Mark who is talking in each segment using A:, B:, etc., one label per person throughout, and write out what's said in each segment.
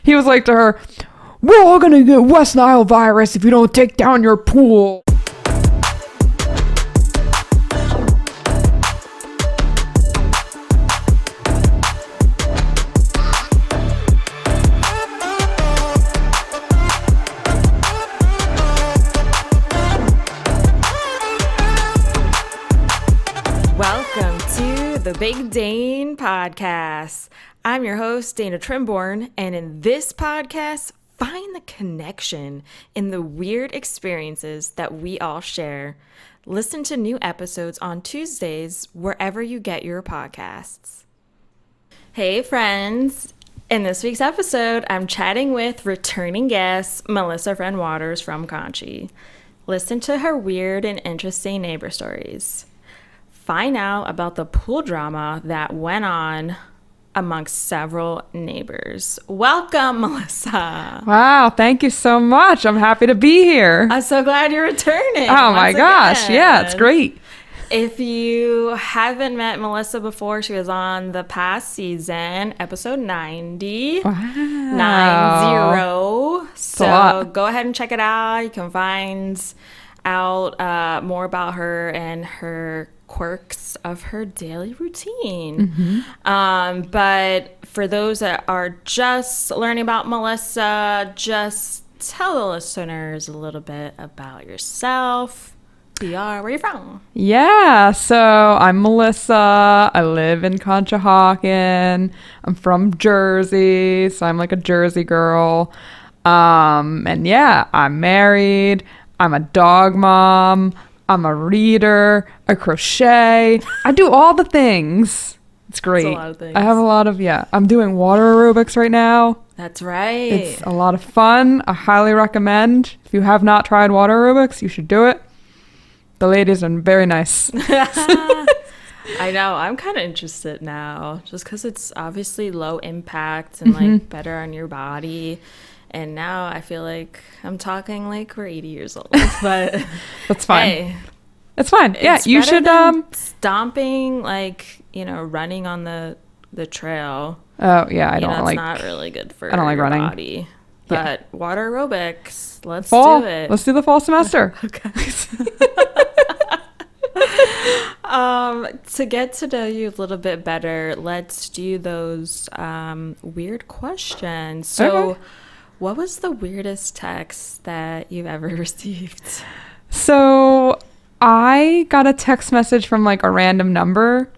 A: He was like to her, we're all gonna get West Nile virus if you don't take down your pool.
B: Welcome to the Big Dane Podcast. I'm your host, Dana Trimborn, and in this podcast, find the connection in the weird experiences that we all share. Listen to new episodes on Tuesdays wherever you get your podcasts. Hey friends! In this week's episode, I'm chatting with returning guest Melissa Friend Waters from Conshy. Listen to her weird and interesting neighbor stories. Find out about the pool drama that went on amongst several neighbors. Welcome, Melissa.
A: Wow, thank you so much. I'm happy to be here.
B: I'm so glad you're returning.
A: Oh my gosh.
B: Again.
A: Yeah, it's great.
B: If you haven't met Melissa before, she was on the past season, episode 90.
A: Wow.
B: 90. So go ahead and check it out. You can find out more about her and her quirks of her daily routine. But for those that are just learning about Melissa, just tell the listeners a little bit about yourself. Who you are, where you're from.
A: Yeah, so I'm Melissa. I live in Conshohocken. I'm from Jersey, so I'm like a Jersey girl. And yeah, I'm married. I'm a dog mom. I'm a reader. I crochet. I do all the things. It's great.
B: That's a lot of things.
A: I have a lot of, I'm doing water aerobics right now.
B: That's right.
A: It's a lot of fun. I highly recommend. If you have not tried water aerobics, you should do it. The ladies are very nice.
B: I know. I'm kind of interested now just because it's obviously low impact and like better on your body. And now I feel like I'm talking like we're 80 years old, but
A: that's fine.
B: Hey,
A: it's fine. Yeah,
B: it's
A: you
B: better
A: should
B: than stomping, like, running on the trail.
A: Oh yeah, I don't like.
B: It's not really good for
A: I don't like
B: your
A: running.
B: body. But water aerobics, let's
A: fall.
B: do it.
A: Let's do the fall semester.
B: Okay. To get to know you a little bit better, let's do those weird questions. So.
A: Okay.
B: What was the weirdest text that you've ever received?
A: So I got a text message from like a random number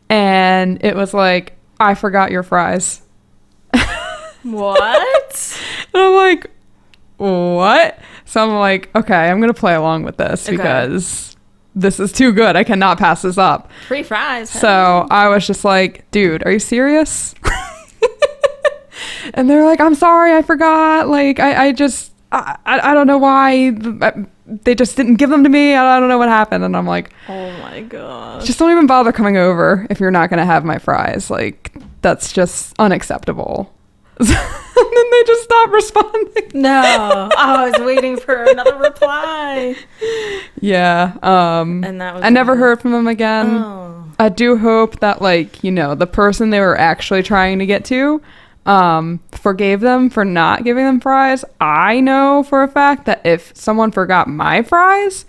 A: and it was like, I forgot your fries.
B: What?
A: And I'm like, what? So I'm like, okay, I'm going to play along with this because this is too good. I cannot pass this up.
B: Free fries.
A: So I was just like, dude, are you serious? And they're like, I'm sorry, I forgot. Like, I don't know why. They just didn't give them to me. I don't know what happened. And I'm like,
B: oh my gosh.
A: Just don't even bother coming over if you're not going to have my fries. Like, that's just unacceptable. And then they just stopped responding.
B: No. I was waiting for another reply.
A: Yeah.
B: And that was
A: I never heard from them again.
B: Oh.
A: I do hope that, like, the person they were actually trying to get to forgave them for not giving them fries. I know for a fact that if someone forgot my fries,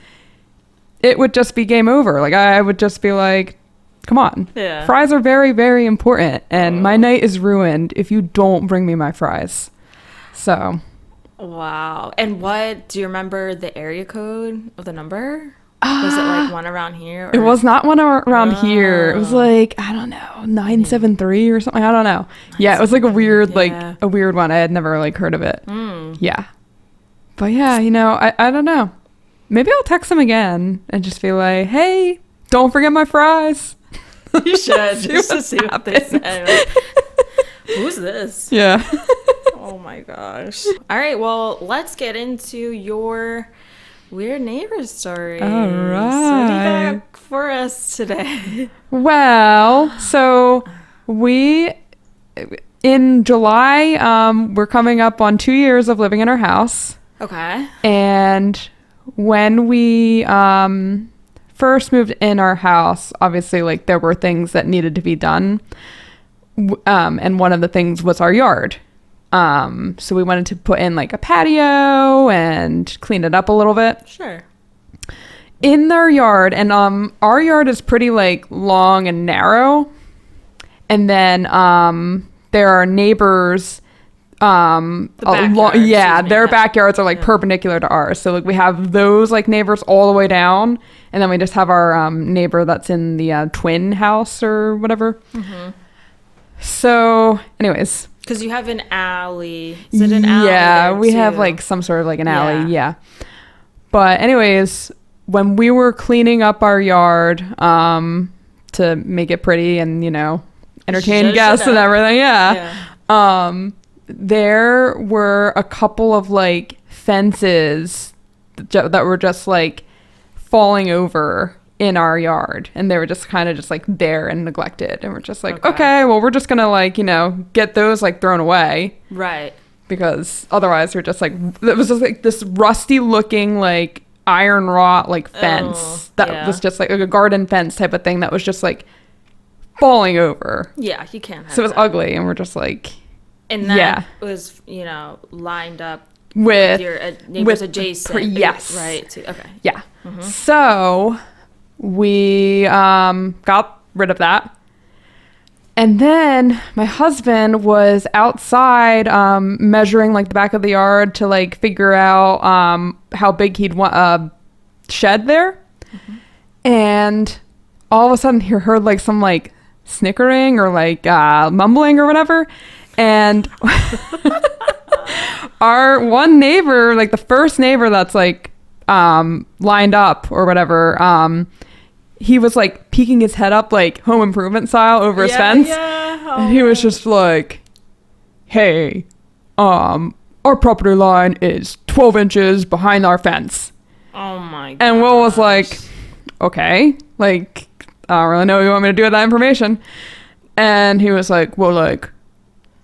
A: it would just be game over. Like, I would just be like, come on.
B: Yeah.
A: Fries are very, very important, and my night is ruined if you don't bring me my fries. So.
B: Wow. And do you remember the area code of the number? Was it like one around here? Or?
A: It was not one around here. It was like, I don't know, 973 or something. I don't know. Yeah, it was like a weird, a weird one. I had never like heard of it. Yeah. But yeah, I don't know. Maybe I'll text them again and just be like, hey, don't forget my fries.
B: You should, just to see what they say. Like, who's this?
A: Yeah.
B: Oh my gosh. All right, well, let's get into your weird neighbor stories.
A: All right.
B: So what do you got for us today?
A: Well, so in July, we're coming up on 2 years of living in our house.
B: Okay.
A: And when we first moved in our house, obviously, like, there were things that needed to be done. And one of the things was our yard. So we wanted to put in like a patio and clean it up a little bit.
B: Sure.
A: In their yard, and our yard is pretty like long and narrow. And then there are neighbors their backyards are like perpendicular to ours, so like we have those like neighbors all the way down, and then we just have our neighbor that's in the twin house or whatever. So anyways,
B: because you have an alley. Is it an alley?
A: Yeah, we have like some sort of like an alley. Yeah. But anyways, when we were cleaning up our yard to make it pretty and entertain guests and everything, there were a couple of like fences that were just like falling over in our yard, and they were just kind of just like there and neglected, and we're just like, okay, well, we're just gonna like get those like thrown away,
B: right?
A: Because otherwise we're just like, it was just like this rusty looking like iron wrought like fence was just like a garden fence type of thing that was just like falling over.
B: Yeah, you can't have
A: so it was
B: that.
A: Ugly, and we're just like,
B: and that was lined up with your neighbors adjacent.
A: Yes.
B: Right. Okay.
A: Yeah. So we got rid of that. And then my husband was outside measuring like the back of the yard to like figure out how big he'd want a shed there. And all of a sudden he heard like some like snickering or like mumbling or whatever. And our one neighbor, like the first neighbor that's like lined up or whatever, he was like peeking his head up like Home Improvement style over his fence. And he was just like, hey, our property line is 12 inches behind our fence.
B: Oh my god.
A: And Will was like, okay, like, I don't really know what you want me to do with that information. And he was like, well, like,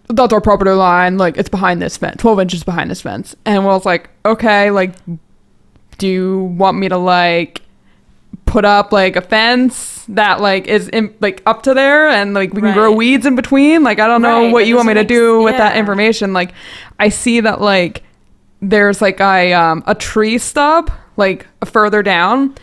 A: that's our property line, like, it's behind this fence, 12 inches behind this fence. And Will's like, okay, like, do you want me to like put up like a fence that like is in, like up to there, and like we can grow weeds in between? Like, I don't know what you want me to do with that information. Like, I see that like there's like a tree stub like further down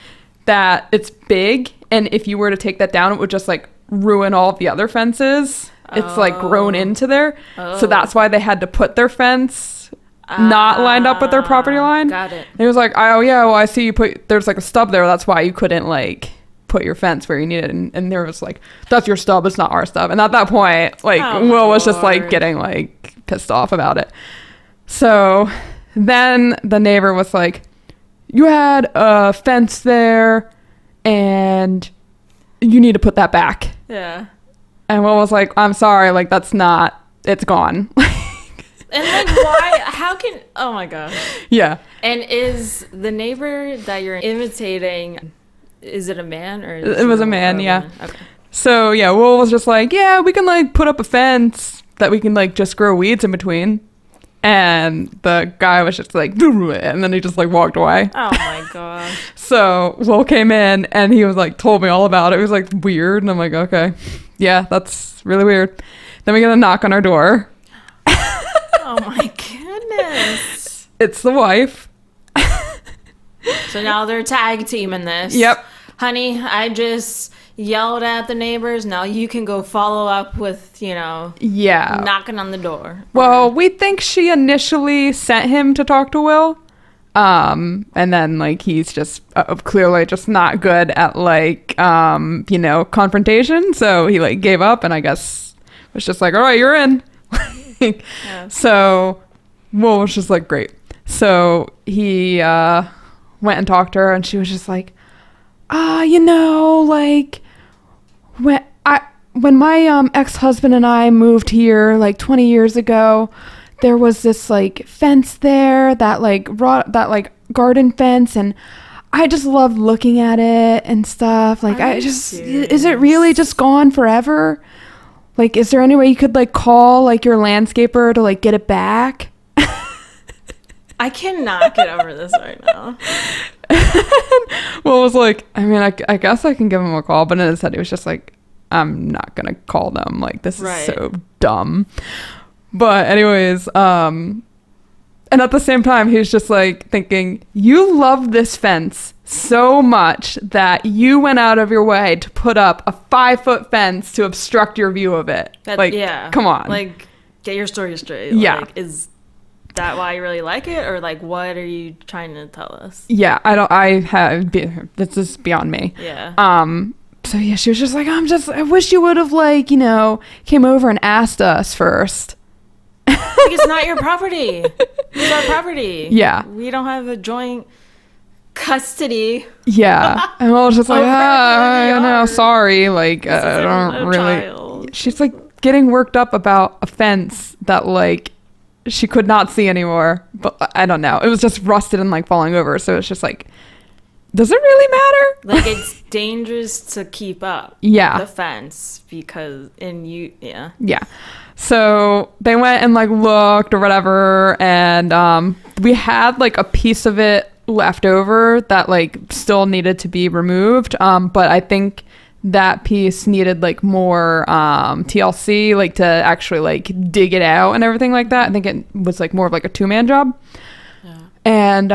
A: that it's big, and if you were to take that down, it would just like ruin all of the other fences. It's like grown into there. So that's why they had to put their fence not lined up with their property line.
B: Got it.
A: And it was like, oh yeah, well, I see you there's like a stub there. That's why you couldn't like put your fence where you needed it. And there was like, that's your stub, it's not our stub. And at that point, like, Will was just like getting like pissed off about it. So then the neighbor was like, you had a fence there and you need to put that back.
B: Yeah.
A: And Will was like, I'm sorry, like, that's not, it's gone.
B: And like, why? How can? Oh my gosh.
A: Yeah.
B: And is the neighbor that you're imitating, is it a man or?
A: It was a man, yeah.
B: Okay.
A: So yeah, Will was just like, yeah, we can like put up a fence that we can like just grow weeds in between. And the guy was just like, and then he just like walked away.
B: Oh my gosh.
A: So Will came in and he was like, told me all about it. It was like weird. And I'm like, okay, yeah, that's really weird. Then we get a knock on our door.
B: Oh my goodness.
A: It's the wife.
B: So now they're tag teaming this.
A: Yep.
B: Honey, I just yelled at the neighbors. Now you can go follow up with, knocking on the door.
A: Well, we think she initially sent him to talk to Will. And then like he's just clearly just not good at like confrontation. So he like gave up, and I guess was just like, all right, you're in. So Will was just like, great. So he went and talked to her, and she was just like, like when my ex-husband and I moved here like 20 years ago, there was this like fence there that like garden fence, and I just loved looking at it and stuff. Like, is it really just gone forever? Like, is there any way you could like call like your landscaper to like get it back?
B: I cannot get over this right now.
A: Well, it was like, I mean, I guess I can give him a call, but in his head, he was just like, I'm not going to call them. Like, this is so dumb. But anyways, and at the same time, he's just like thinking, you love this fence so much that you went out of your way to put up a 5-foot fence to obstruct your view of it. Come on.
B: Like, get your story straight.
A: Yeah.
B: Like, is that why you really like it? Or, like, what are you trying to tell us?
A: Yeah, this is beyond me.
B: Yeah.
A: So yeah, she was just like, I wish you would have, like, came over and asked us first.
B: Like, it's not your property. It's our property.
A: Yeah.
B: We don't have a joint custody.
A: Yeah. And I was just like, no, sorry. Like, I don't really.
B: Child.
A: She's like getting worked up about a fence that, like, she could not see anymore. But I don't know. It was just rusted and, like, falling over. So it's just like, does it really matter?
B: Like, it's dangerous to keep up.
A: Yeah.
B: The fence because yeah.
A: Yeah. So they went and, like, looked or whatever, and we had, like, a piece of it left over that, like, still needed to be removed, but I think that piece needed, like, more TLC, like, to actually, like, dig it out and everything like that. I think it was, like, more of, like, a 2-man job.
B: Yeah.
A: And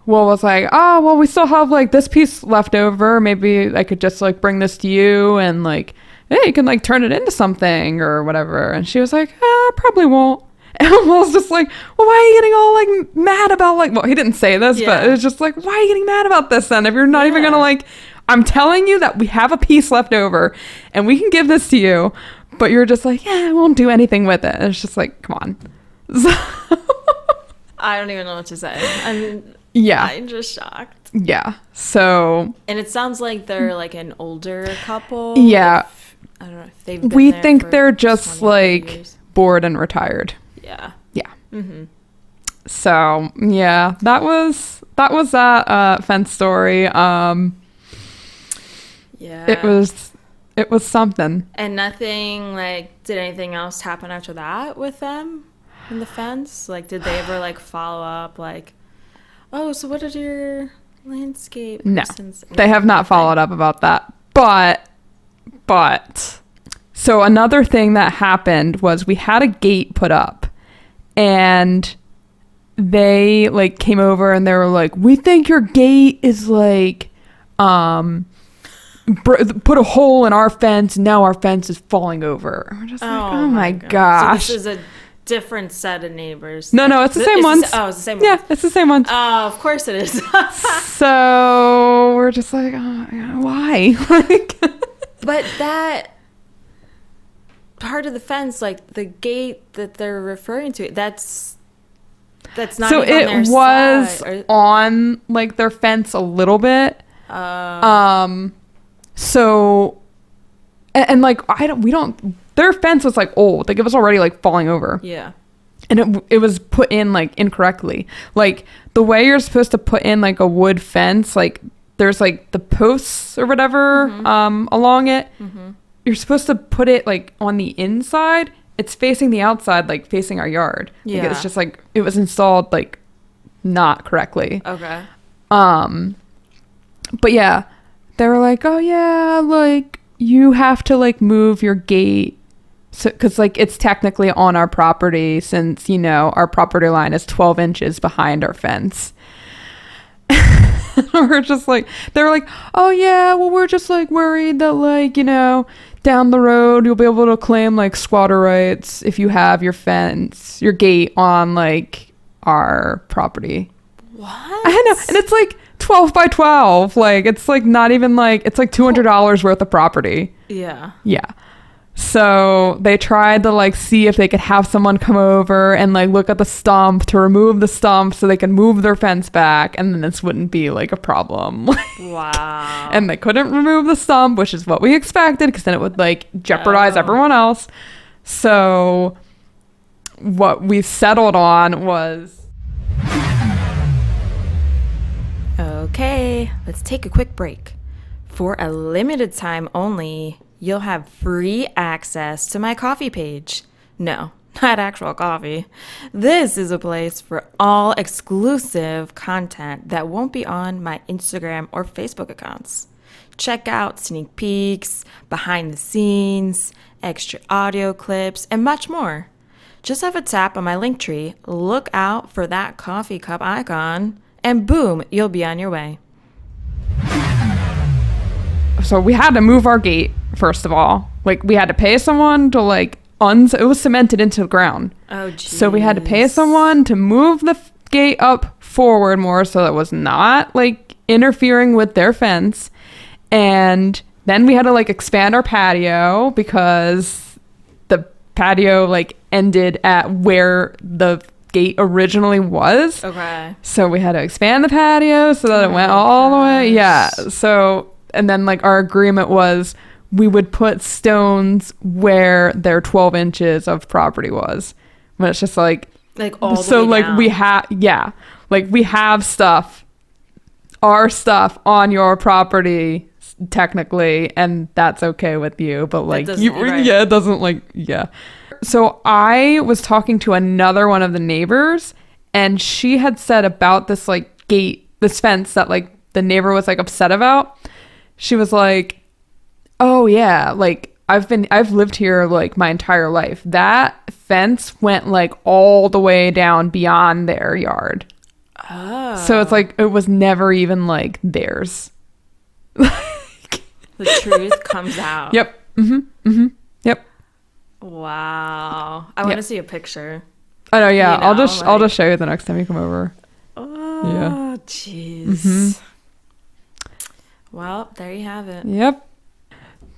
A: Will was like, oh, well, we still have, like, this piece left over. Maybe I could just, like, bring this to you and, like, hey, you can, like, turn it into something or whatever. And she was like, probably won't. And Will's just like, well, why are you getting all, like, mad about, like, well, he didn't say this, but it was just like, why are you getting mad about this then? If you're not even gonna, like, I'm telling you that we have a piece left over and we can give this to you, but you're just like, yeah, I won't do anything with it. And it's just like, come on. So
B: I don't even know what to say. I'm just shocked.
A: Yeah. So.
B: And it sounds like they're, like, an older couple.
A: Yeah.
B: I don't know if they've been
A: We
B: there
A: think
B: for
A: they're just,
B: 20
A: like,
B: years.
A: bored and retired.
B: Yeah.
A: Yeah.
B: Mm-hmm.
A: So yeah, that was that fence story.
B: Yeah.
A: It was something.
B: And nothing, like, did anything else happen after that with them in the fence? Like, did they ever, like, follow up, like, oh, so what did your landscape persons...
A: No, they have not followed up about that. But so another thing that happened was we had a gate put up, and they, like, came over and they were like, we think your gate is, like, put a hole in our fence, and now our fence is falling over. And we're just like, oh my gosh.
B: So this is a different set of neighbors.
A: No, it's the same ones.
B: It's the same ones.
A: Yeah, it's the same ones.
B: Oh, of course it is.
A: So we're just like, why? Like,
B: but that part of the fence, like the gate that they're referring to, that's not
A: so
B: even on their
A: it was
B: side.
A: on, like, their fence a little bit. So and like their fence was, like, old, like, it was already, like, falling over.
B: Yeah.
A: And it was put in, like, incorrectly. Like, the way you're supposed to put in, like, a wood fence, like, there's, like, the posts or whatever along it. Mm-hmm. You're supposed to put it, like, on the inside. It's facing the outside, like, facing our yard.
B: Yeah.
A: Like, it's just, like, it was installed, like, not correctly.
B: Okay.
A: But yeah, they were like, oh yeah, like, you have to, like, move your gate. So, because, like, it's technically on our property, since, our property line is 12 inches behind our fence. We're just like, they were like, oh yeah, well, we're just, like, worried that, like, down the road you'll be able to claim, like, squatter rights if you have your gate on, like, our property.
B: What?
A: I know. And it's, like, 12 by 12. Like, it's, like, not even, like, it's, like, $200 worth of property.
B: Yeah.
A: Yeah. So they tried to, like, see if they could have someone come over and, like, look at the stump to remove the stump so they can move their fence back, and then this wouldn't be, like, a problem.
B: Wow.
A: And they couldn't remove the stump, which is what we expected, because then it would, like, jeopardize everyone else. So what we settled on was...
B: Okay, let's take a quick break. For a limited time only, you'll have free access to my coffee page. No, not actual coffee. This is a place for all exclusive content that won't be on my Instagram or Facebook accounts. Check out sneak peeks, behind the scenes, extra audio clips, and much more. just have a tap on my link tree, look out for that coffee cup icon, and boom, you'll be on your way.
A: So we had to move our gate, first of all. Like, we had to pay someone to, like, it was cemented into the ground.
B: Oh, geez.
A: So we had to pay someone to move the gate up forward more so that it was not, like, interfering with their fence. And then we had to, like, expand our patio because the patio, like, ended at where the gate originally was.
B: Okay.
A: So we had to expand the patio so that it went all the way. Yeah. So, and then, like, our agreement was we would put stones where their 12 inches of property was. But it's just like
B: all the
A: so
B: way
A: like
B: down.
A: we have like we have our stuff on your property technically, and that's okay with you, but like
B: right.
A: it doesn't, like, so I was talking to another one of the neighbors, and she had said about this, like, gate, this fence that, like, the neighbor was, like, upset about. She was like, oh yeah, like, I've lived here, like, my entire life. That fence went, like, all the way down beyond their yard.
B: Oh.
A: So it's like it was never even, like, theirs.
B: The truth comes out.
A: Yep. Yep.
B: Wow. I want to see a picture.
A: I know, yeah.
B: You know,
A: I'll just show you the next time you come over.
B: Oh, jeez. Well, there you have it.
A: Yep.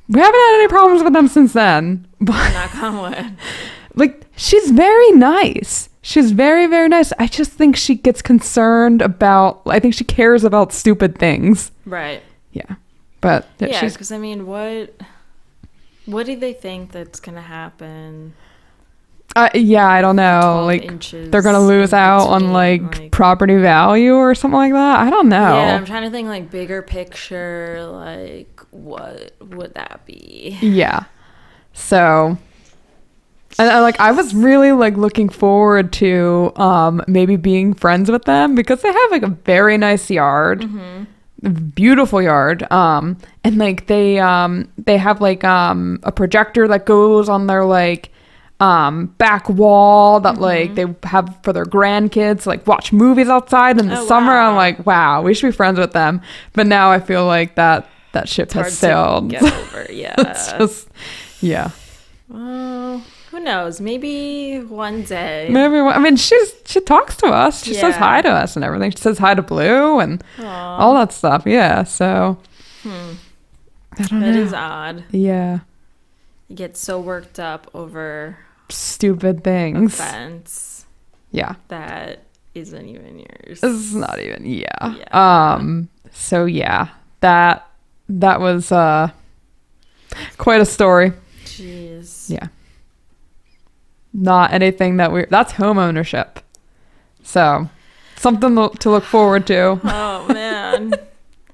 A: We haven't had any problems with them since then. But,
B: Knock on wood.
A: like, she's very nice. She's very, very nice. I just think she gets concerned about, I think she cares about stupid things.
B: Right.
A: Yeah. But
B: Yeah,
A: she's,
B: because, I mean, what do they think that's going to happen?
A: I don't know.
B: 12
A: Like,
B: inches
A: they're going to lose
B: in
A: out on,
B: between,
A: like, property value or something like that. I don't know.
B: Yeah, I'm trying to think, like, bigger picture, like, what would that be?
A: Yeah. So, and I was really, like, looking forward to maybe being friends with them because they have, like, a very nice yard, beautiful yard, and, like, they have, like, a projector that goes on their, like, back wall that like they have for their grandkids, like, watch movies outside in the summer.
B: Wow.
A: I'm like, wow, we should be friends with them. But now I feel like that ship has sailed.
B: Get over, yeah.
A: It's just, yeah.
B: Well, who knows? Maybe one day.
A: Maybe. I mean, she talks to us. She says
B: Yeah.
A: hi to us and everything. She says hi to Blue and all that stuff. Yeah. So. I don't know.
B: That is odd.
A: Yeah.
B: You get so worked up over
A: Stupid things.
B: fence
A: Yeah.
B: that isn't even yours.
A: It's not even. Yeah. So yeah, that was quite a story.
B: Jeez.
A: Yeah. Not anything that's home ownership. So something to look forward to.
B: Oh man.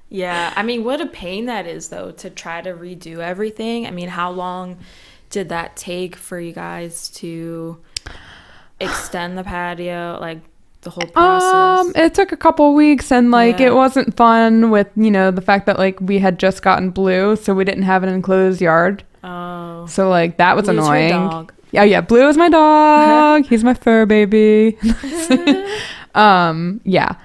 B: Yeah. I mean, what a pain that is, though, to try to redo everything. I mean, how long did that take for you guys to extend the patio, like the whole process?
A: It took a couple weeks, and like
B: Yeah.
A: it wasn't fun with, the fact that like we had just gotten Blue, so we didn't have an enclosed yard.
B: Oh.
A: So like that was
B: Blue's your
A: annoying.
B: dog.
A: Yeah, Blue is my dog. He's my fur baby. Yeah.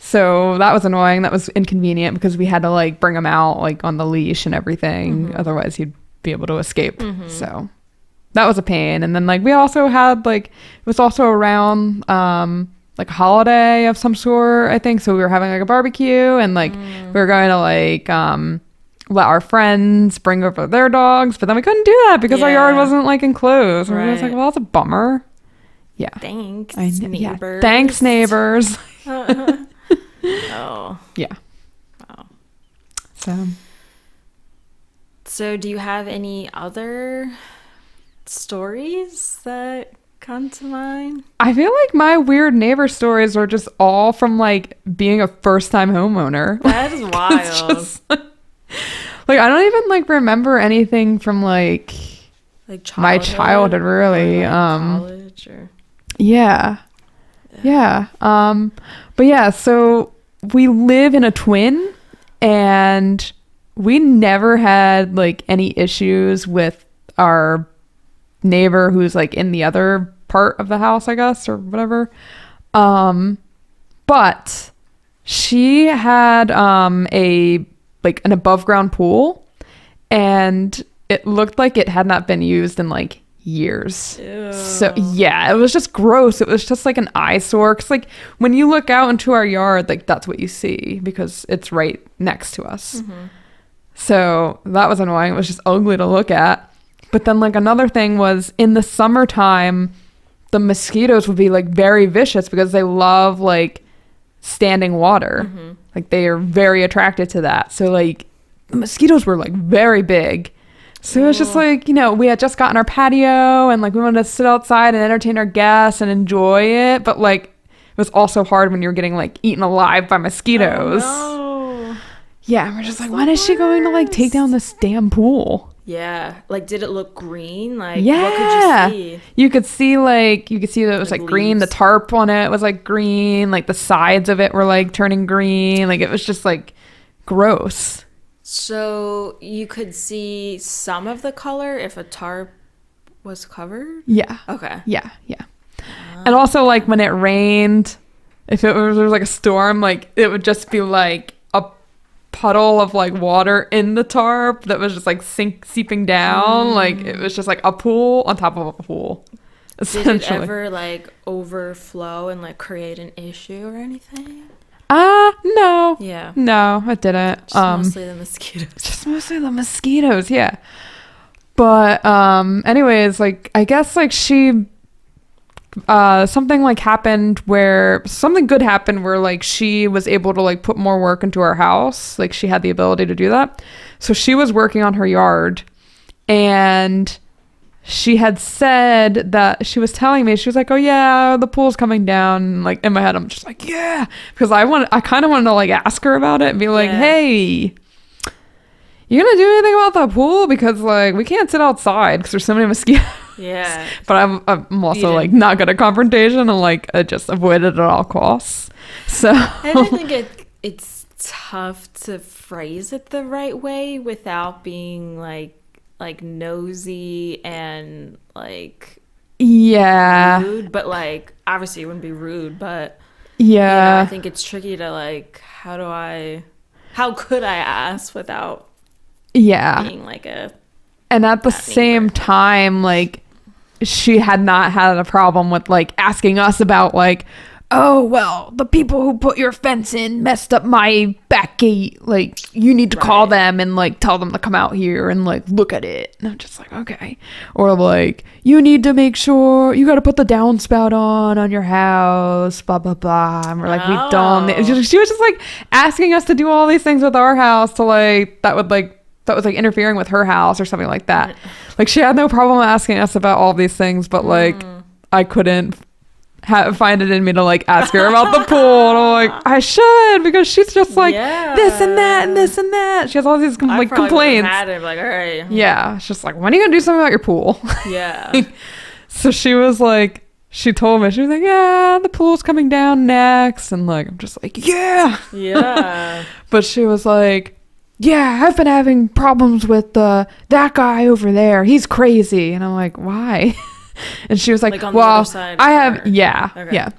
A: So that was annoying. That was inconvenient because we had to like bring him out like on the leash and everything. Otherwise he'd be able to escape. So that was a pain. And then like we also had like, it was also around like a holiday of some sort, I think. So we were having like a barbecue, and like we were going to like let our friends bring over their dogs, but then we couldn't do that because our yard
B: Yeah.
A: wasn't like enclosed. And we were just like,
B: Right.
A: well, that's a bummer. Yeah.
B: Thanks,
A: Yeah.
B: neighbors.
A: Thanks, neighbors.
B: Oh.
A: Yeah.
B: Wow.
A: So
B: do you have any other stories that come to mind?
A: I feel like my weird neighbor stories are just all from like being a first time homeowner.
B: That is wild.
A: It's just, like I don't even like remember anything from like
B: Like
A: my childhood really.
B: or, like, college or
A: Yeah. But yeah, so we live in a twin, and we never had like any issues with our neighbor who's like in the other part of the house, I guess, or whatever. But she had a like an above ground pool, and it looked like it had not been used in like years.
B: Ew.
A: So yeah, it was just gross. It was just like an eyesore. 'Cause like when you look out into our yard, like that's what you see because it's right next to us. So that was annoying. It was just ugly to look at. But then like another thing was in the summertime, the mosquitoes would be like very vicious because they love like standing water. Like they are very attracted to that. So like the mosquitoes were like very big. So it was just like, you know, we had just gotten our patio and like we wanted to sit outside and entertain our guests and enjoy it. But like it was also hard when you were getting like eaten alive by mosquitoes.
B: Oh, no.
A: Yeah, we're just like, when is she going to like take down this damn pool?
B: Yeah. Like, did it look green? Like,
A: Yeah.
B: what could you see?
A: You could see that it was like green. The
B: leaves.
A: tarp on it was like green. Like the sides of it were like turning green. Like it was just like gross.
B: So you could see some of the color if a tarp was covered?
A: Yeah.
B: Okay.
A: Yeah. Yeah. And also like when it rained, if there was like a storm, like it would just be like a puddle of like water in the tarp that was just like seeping down. Like it was just like a pool on top of a pool.
B: Did it
A: Essentially.
B: ever like overflow and like create an issue or anything?
A: No.
B: Yeah.
A: No, it didn't.
B: Just mostly the mosquitoes.
A: Just mostly the mosquitoes, yeah. But anyways, like I guess like she something like happened where something good happened where like she was able to like put more work into her house. Like she had the ability to do that. So she was working on her yard, and she had said that she was telling me, she was like, oh yeah, the pool's coming down. And, like in my head, I'm just like, yeah, because I kind of wanted to like ask her about it and be like,
B: Yeah.
A: hey, you gonna do anything about that pool? Because like we can't sit outside because there's so many mosquitoes.
B: Yeah.
A: But I'm also
B: didn't-
A: like not good at confrontation, and like I just avoid it at all costs. So
B: I think it's tough to phrase it the right way without being like nosy and like
A: yeah,
B: rude, but like obviously it wouldn't be rude, but you know,
A: yeah,
B: I think it's tricky to like how could I ask without
A: yeah.
B: being like a
A: And at the
B: bad
A: same
B: neighbor.
A: time, like she had not had a problem with like asking us about like, oh well, the people who put your fence in messed up my back gate. Like you need to call
B: Right.
A: them and like tell them to come out here and like look at it. And I'm just like, okay. Or like you need to make sure you got to put the downspout on your house. Blah blah blah. And we're like, we don't.
B: Oh.
A: She was just like asking us to do all these things with our house to like that was like interfering with her house or something like that. Like she had no problem asking us about all these things, but like I couldn't find it in me to like ask her about the pool. And I'm like, I should, because she's just like this and that and this and that. She has all these like complaints.
B: Had it, like, all right.
A: Yeah, it's just like, when are you gonna do something about your pool?
B: Yeah.
A: So she was like, she told me, she was like, yeah, the pool's coming down next, and like I'm just like, yeah.
B: Yeah.
A: But she was like, yeah, I've been having problems with that guy over there. He's crazy. And I'm like, why? And she was like,
B: Like on the
A: well,
B: other side
A: I
B: of
A: have,
B: her.
A: yeah,
B: Okay.
A: yeah.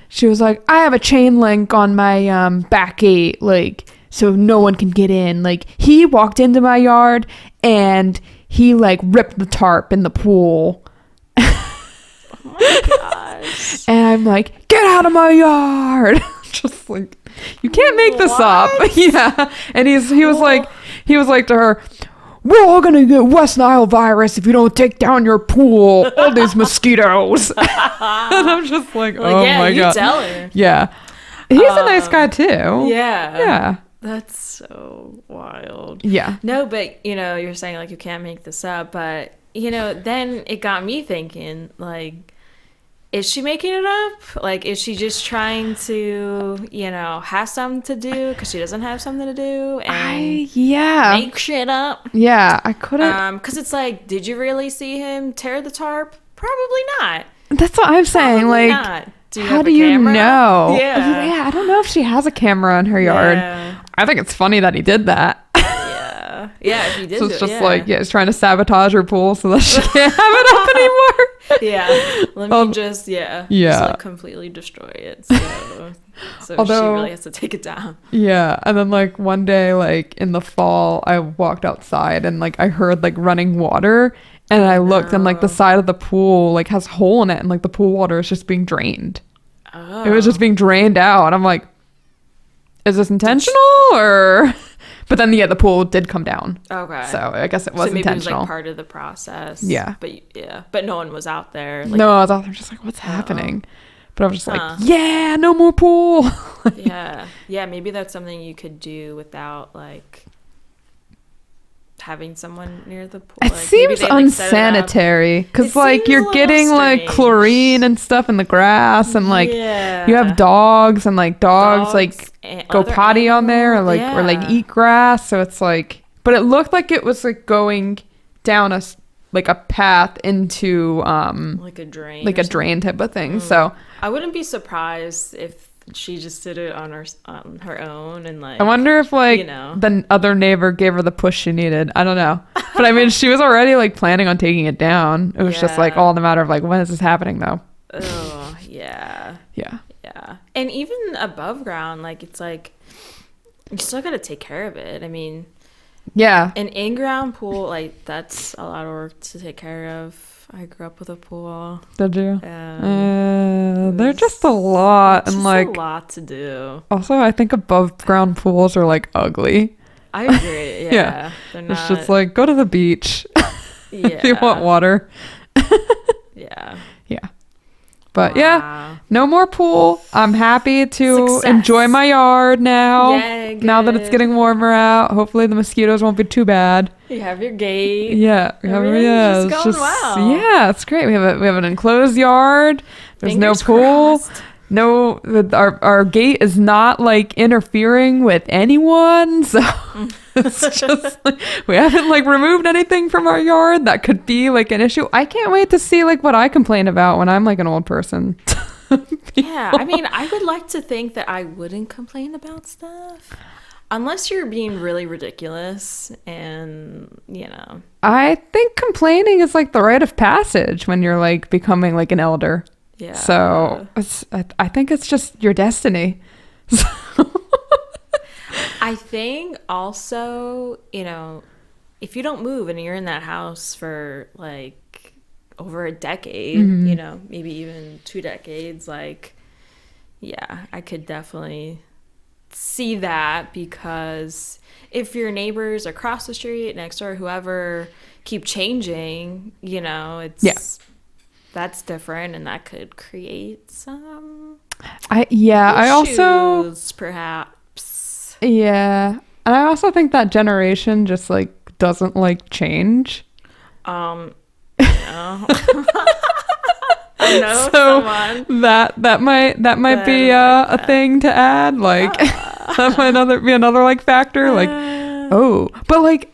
A: She was like, I have a chain link on my back gate, like, so no one can get in. Like, he walked into my yard and he like ripped the tarp in the pool.
B: Gosh.
A: And I'm like, get out of my yard. Just like, you can't make this up. Yeah. And he was like to her, we're all gonna get West Nile virus if you don't take down your pool. All these mosquitoes. And I'm just like, oh
B: yeah,
A: my
B: you
A: god.
B: tell her.
A: Yeah. He's a nice guy too.
B: Yeah.
A: Yeah.
B: That's so wild.
A: Yeah.
B: No, but you know, you're saying like you can't make this up, but you know, then it got me thinking, like, is she making it up? Like, is she just trying to, you know, have something to do because she doesn't have something to do and
A: Yeah.
B: make shit up?
A: Yeah. I couldn't.
B: Because it's like, did you really see him tear the tarp? Probably not.
A: That's what I'm saying.
B: Probably
A: Like,
B: not. Do you
A: how
B: have
A: do
B: a
A: you
B: camera?
A: know?
B: Yeah.
A: Yeah. I don't know if she has a camera in her yard.
B: Yeah.
A: I think it's funny that he did that.
B: Yeah. Yeah, if you did
A: So
B: do
A: it's
B: it,
A: just like, yeah, it's trying to sabotage her pool so that she can't have it up anymore.
B: Yeah. Let me just like completely destroy it. So she really has to take it down.
A: Yeah. And then like one day, like in the fall, I walked outside and like I heard like running water, and I looked and like the side of the pool like has a hole in it, and like the pool water is just being drained.
B: Oh.
A: It was just being drained out. I'm like, is this intentional or? But then the pool did come down.
B: Okay.
A: So I guess it was
B: maybe
A: intentional.
B: It was like part of the process.
A: Yeah.
B: But no one was out there. Like,
A: no, I was out there just like, what's happening? But I was just like, yeah, no more pool.
B: Yeah, maybe that's something you could do without like having someone near the pool.
A: It
B: like,
A: seems unsanitary because like you're getting like chlorine and stuff in the grass, and like you have dogs, and like dogs like go potty on there, or like or like eat grass. So it's like, but it looked like it was like going down a path into
B: like a drain
A: type of thing. So
B: I wouldn't be surprised if she just did it on her own, and like,
A: I wonder if like the other neighbor gave her the push she needed. I don't know, but I mean, she was already like planning on taking it down. It was just like all in the matter of like, when is this happening though?
B: Oh yeah. And even above ground, like it's like you still got to take care of it. I mean, an in-ground pool, like that's a lot of work to take care of. I grew up with a pool.
A: Did you? They're just a lot, and like
B: a lot to do.
A: Also, I think above ground pools are like ugly.
B: I agree. Yeah.
A: It's just like, go to the beach if you want water.
B: Yeah.
A: But no more pool. I'm happy to enjoy my yard now.
B: Yeah,
A: now that it's getting warmer out. Hopefully the mosquitoes won't be too bad.
B: You have your gate.
A: Yeah,
B: it's going well.
A: Yeah, it's great. We have an enclosed yard. There's
B: Fingers
A: no pool.
B: Crossed.
A: No, our gate is not like interfering with anyone, so it's just like, we haven't like removed anything from our yard that could be like an issue. I can't wait to see like what I complain about when I'm like an old person.
B: Yeah, I mean, I would like to think that I wouldn't complain about stuff unless you're being really ridiculous, and
A: I think complaining is like the rite of passage when you're like becoming like an elder.
B: Yeah.
A: So I think it's just your destiny.
B: I think also, if you don't move and you're in that house for like over a decade, maybe even 2 decades, like, yeah, I could definitely see that, because if your neighbors across the street, next door, whoever, keep changing, it's that's different, and that could create some
A: I also
B: perhaps
A: and I also think that generation just like doesn't like change.
B: I know
A: so
B: someone
A: that might be a thing to add, like that might be another like factor, like but like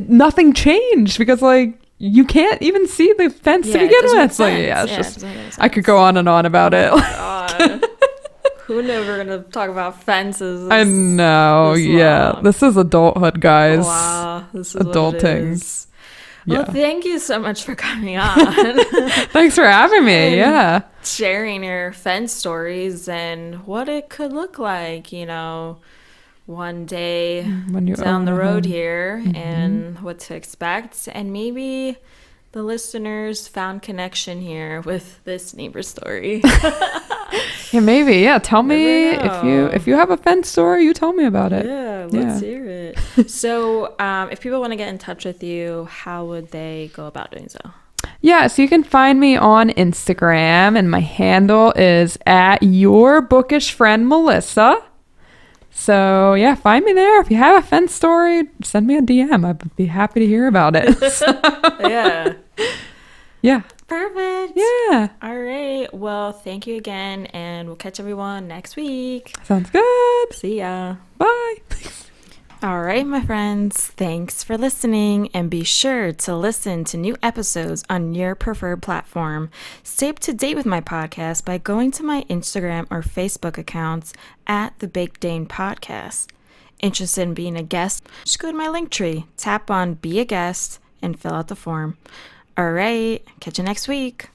A: nothing changed, because like you can't even see the fence to begin with. Like, it's just, I could go on and on about it.
B: Who knew we were gonna talk about fences?
A: I know. This is adulthood, guys.
B: Wow, this is
A: adulting.
B: Well, thank you so much for coming on.
A: Thanks for having me. And
B: sharing your fence stories and what it could look like, one day down the road here, and what to expect. And maybe the listeners found connection here with this neighbor story.
A: Maybe. Tell me if you have a fence story, you tell me about it.
B: Let's hear it. So if people want to get in touch with you, how would they go about doing so?
A: So you can find me on Instagram, and my handle is @YourBookishFriendMelissa. So find me there. If you have a fence story, send me a DM. I'd be happy to hear about it.
B: Perfect. All right. Well, thank you again, and we'll catch everyone next week.
A: Sounds good.
B: See ya.
A: Bye.
B: All right, my friends. Thanks for listening, and be sure to listen to new episodes on your preferred platform. Stay up to date with my podcast by going to my Instagram or Facebook accounts @The Baked Dane Podcast. interested in being a guest, just go to my link tree, tap on Be a Guest, and fill out the form. All right, catch you next week.